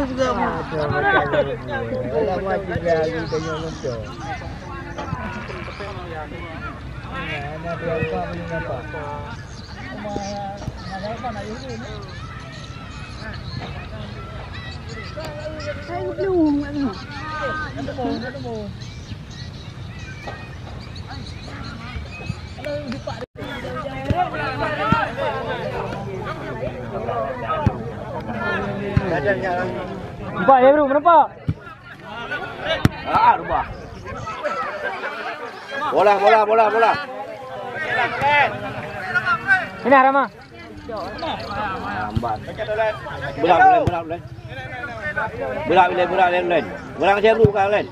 juga. Dalam wajib lagi tanya muncul. Mana dia apa punya apa? Mana apa nak ini? Saya belum ada. Ada mau. Nampak ya bro, nampak? Rubah. Bola. Ini Rama. Lambat. Bola lên. Bola kecil dulu kan lên.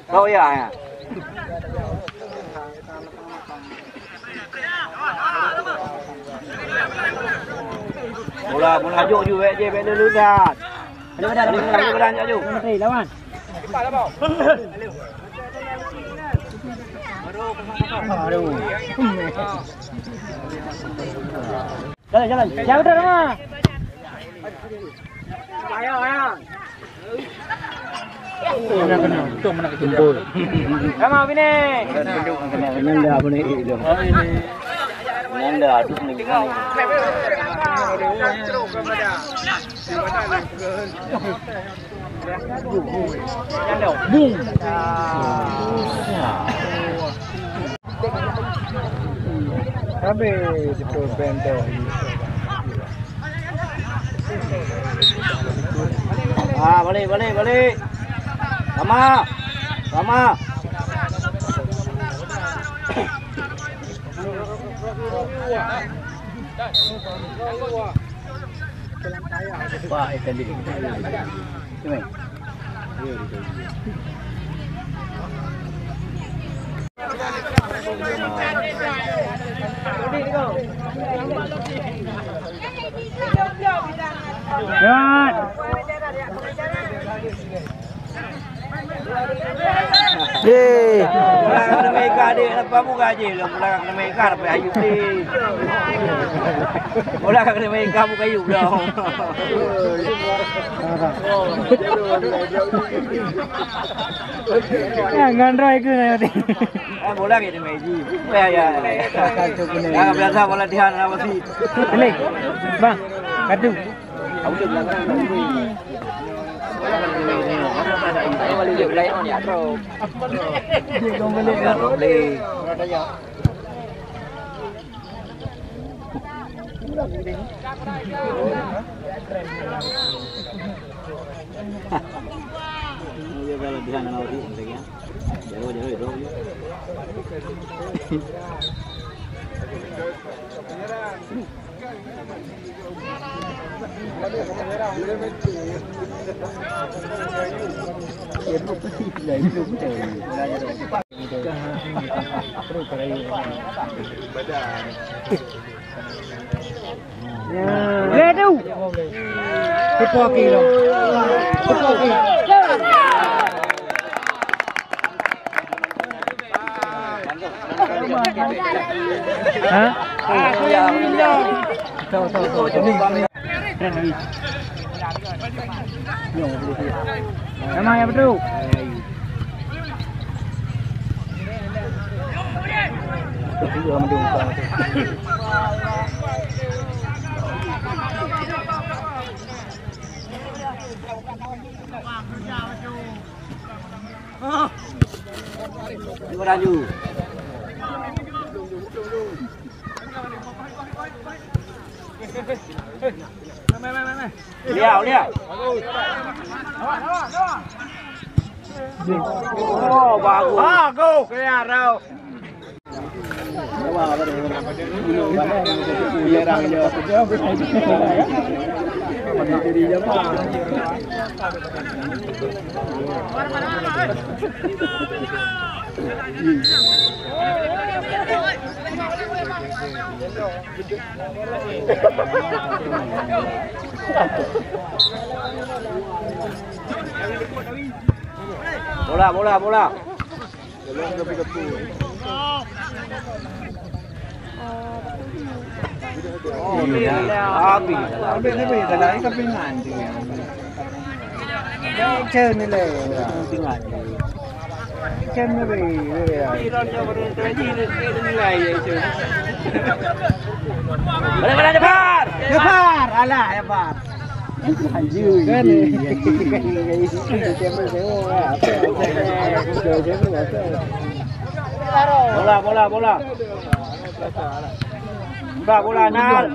Kau ya? Bola aju je dulu dah. Ada aju. Nanti lawan. Aduh. Jalan. Jauh dah Rama. Ayo. Mana kejemput. Rama bini. Nanda bini itu. Nanda aduh ni. Boom. Tapi itu bentol. Balik. Lama. Pak ikan di. Sini. Belakang mereka dia lepas muka je lah. Belakang mereka dapat ayu ni. Belakang mereka muka ayu dah. Ngandrai ke nanti. Bola ke meji. Ya. Biasa bola dihan apa sih? Boleh. Bang, kadu. Aku tu belakang ni. Balik belai on ya bro. Dia balik. Dia kalau di sana nanti ya. Jauh. Ledu. Tipoki lo. Tipoki. Hah? Aku ya minum. Tahu. Emang ya betul. Laju. Lihat. Oh, bagus. Bagus, kaya raw. Bola. Cepat, alah cepat. Bola Nal.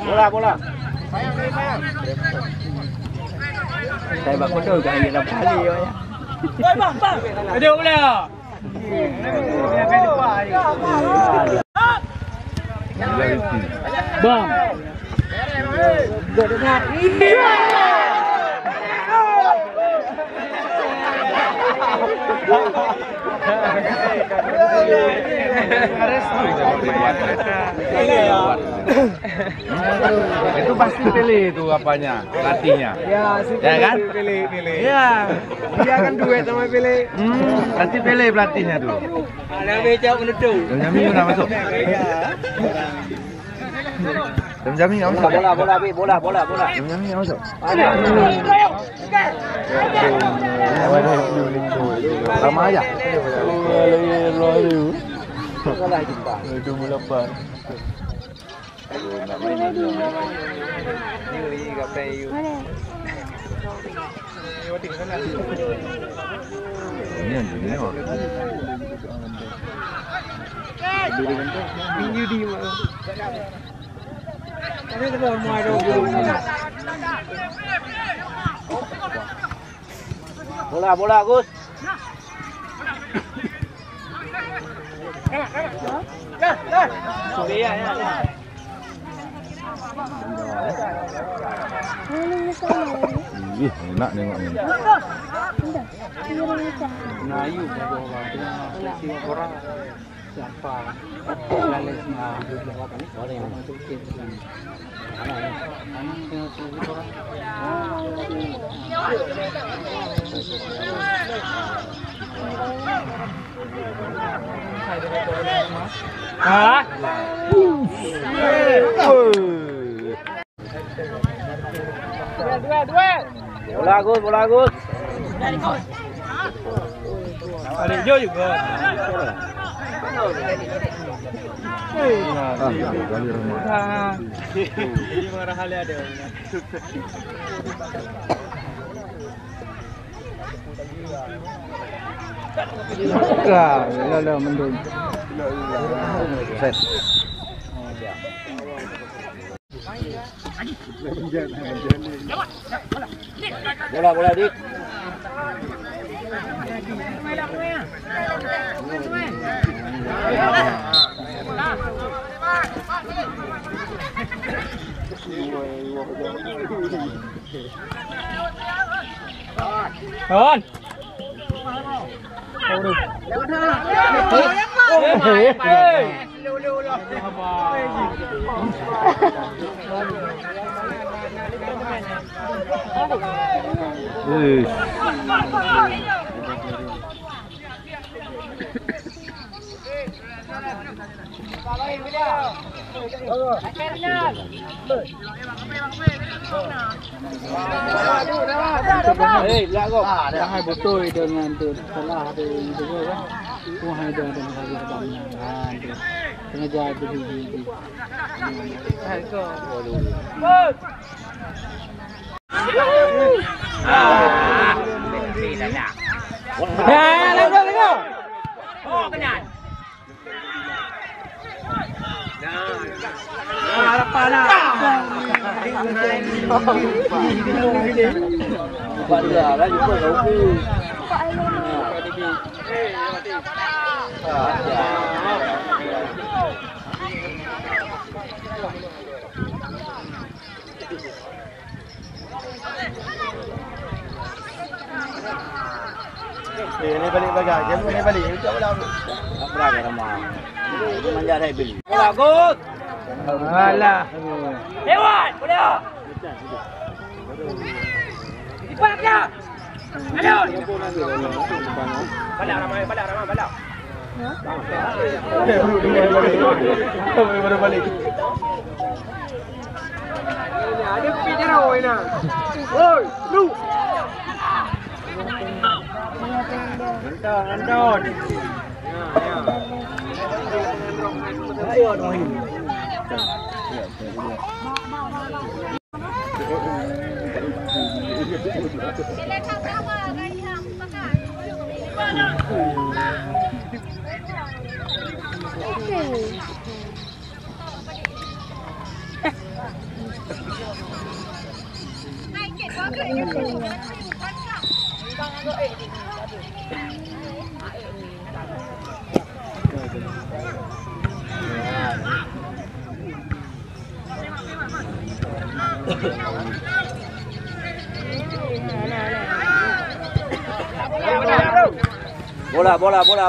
Bola. Saya bak kotor kat dia dah kali ya. Oi bang. Ada bola. Bang. Itu pasti pilih itu apanya, latihnya. Ya kan? Pilih. Iya. Dia kan duet sama pilih. Nanti pilih pelatihnya dulu. Ada beca menuduh. Dan Jami nggak masuk. Dan Jami nggak masuk. Bola. Dan Jami nggak masuk. Lama aja. Ini anjingnya. Bola Gus. Ih, enak nengoknya. Melayu orang siapa lalesnya orang yang masuk ke sana. Hah? Bola Gus. Ada hijau juga. Jadi marah hal ada. Lah, mendung. Set. Bola Dik. Hon. Hai betul dengan tu salah ada itu kan. Tuhan ada dengan hari kebanyakan. Sengaja berdiri. Hai ko. Let's go. Oh, kenyan. Harapan. Pada lah jumpa kau. Ini balik bagai, jam ni balik. Tak boleh. Tak berapa ramai. Manja dah beli. Bagus. Alah. Lewat, boleh. Cepat dia. Ayo. Balik ramai, balik. Baru balik. Ini ada pinjam oi na. Oi, lu. Anton. Ayo dong ini.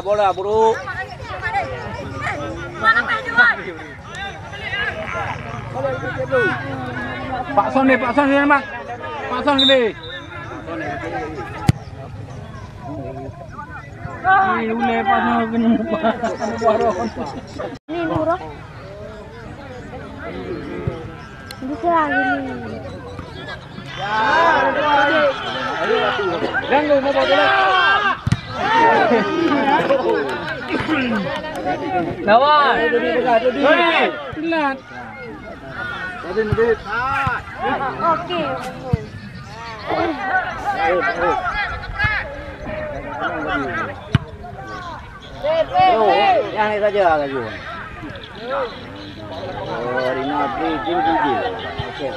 Bola, buru. Pak Son ni mak. Pak Son gede. Ni ule Pak Son kena buaron. Ni murah. Bisa lagi ni. Jangan mau bola. Lawan. Pelat. Okey. Yang ini saja lagi. Oh, Rina tinggi. Okey.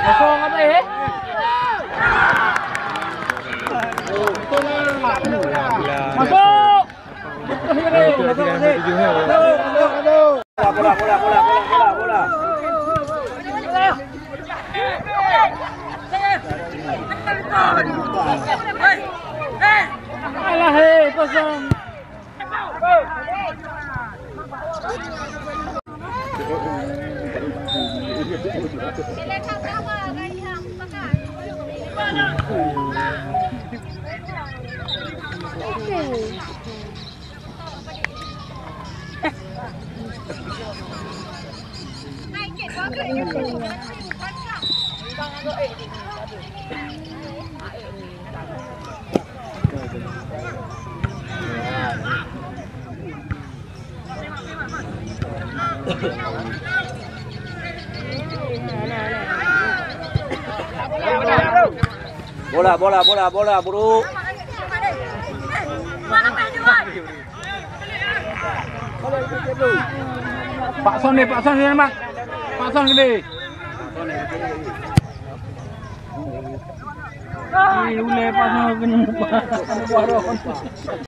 Kosong apa eh? Masuk. Bola. Alah hei, kosong. Bola, buru. Pak Son ni mak. Pak Son gede. Ni ule Pak Son kena buaron.